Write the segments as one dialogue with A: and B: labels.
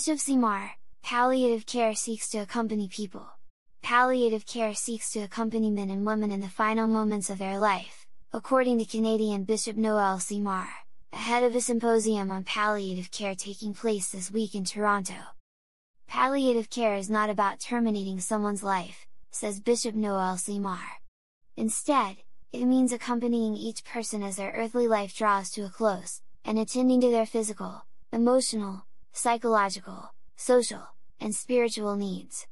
A: Bishop Seymour, palliative care seeks to accompany people. Palliative care seeks to accompany men and women in the final moments of their life, according to Canadian Bishop Noel Seymour, ahead of a symposium on palliative care taking place this week in Toronto. Palliative care is not about terminating someone's life, says Bishop Noel Seymour. Instead, it means accompanying each person as their earthly life draws to a close, and attending to their physical, emotional, psychological, social, and spiritual needs.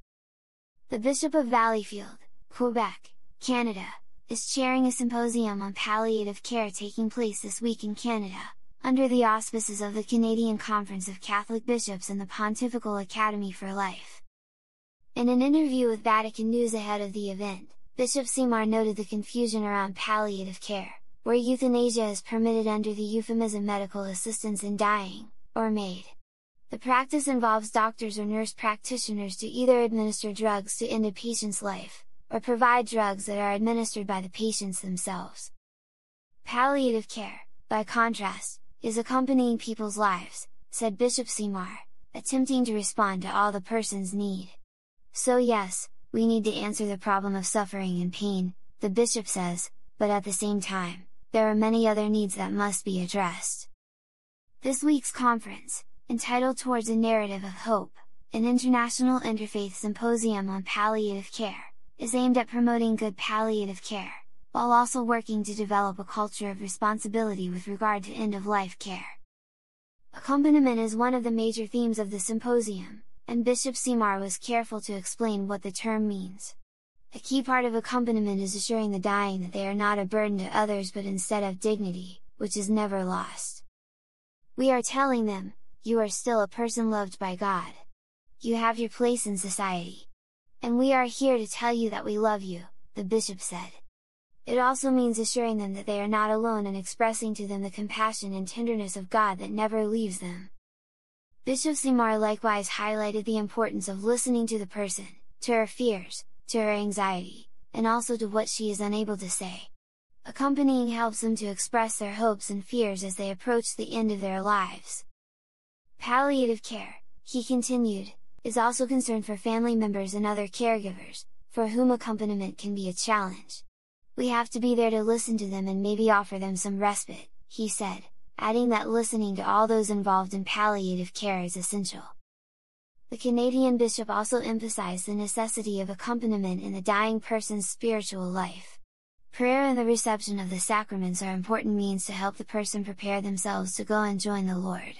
A: The Bishop of Valleyfield, Quebec, Canada, is chairing a symposium on palliative care taking place this week in Canada, under the auspices of the Canadian Conference of Catholic Bishops and the Pontifical Academy for Life. In an interview with Vatican News ahead of the event, Bishop Seymour noted the confusion around palliative care, where euthanasia is permitted under the euphemism medical assistance in dying, or MAID. The practice involves doctors or nurse practitioners to either administer drugs to end a patient's life, or provide drugs that are administered by the patients themselves. Palliative care, by contrast, is accompanying people's lives, said Bishop Seymour, attempting to respond to all the person's need. So yes, we need to answer the problem of suffering and pain, the bishop says, but at the same time, there are many other needs that must be addressed. This week's conference, entitled Towards a Narrative of Hope, an international interfaith symposium on palliative care, is aimed at promoting good palliative care, while also working to develop a culture of responsibility with regard to end-of-life care. Accompaniment is one of the major themes of the symposium, and Bishop Seymour was careful to explain what the term means. A key part of accompaniment is assuring the dying that they are not a burden to others but instead have dignity, which is never lost. We are telling them, you are still a person loved by God. You have your place in society. And we are here to tell you that we love you, the bishop said. It also means assuring them that they are not alone and expressing to them the compassion and tenderness of God that never leaves them. Bishop Seymour likewise highlighted the importance of listening to the person, to her fears, to her anxiety, and also to what she is unable to say. Accompanying helps them to express their hopes and fears as they approach the end of their lives. Palliative care, he continued, is also concerned for family members and other caregivers, for whom accompaniment can be a challenge. We have to be there to listen to them and maybe offer them some respite, he said, adding that listening to all those involved in palliative care is essential. The Canadian bishop also emphasized the necessity of accompaniment in the dying person's spiritual life. Prayer and the reception of the sacraments are important means to help the person prepare themselves to go and join the Lord.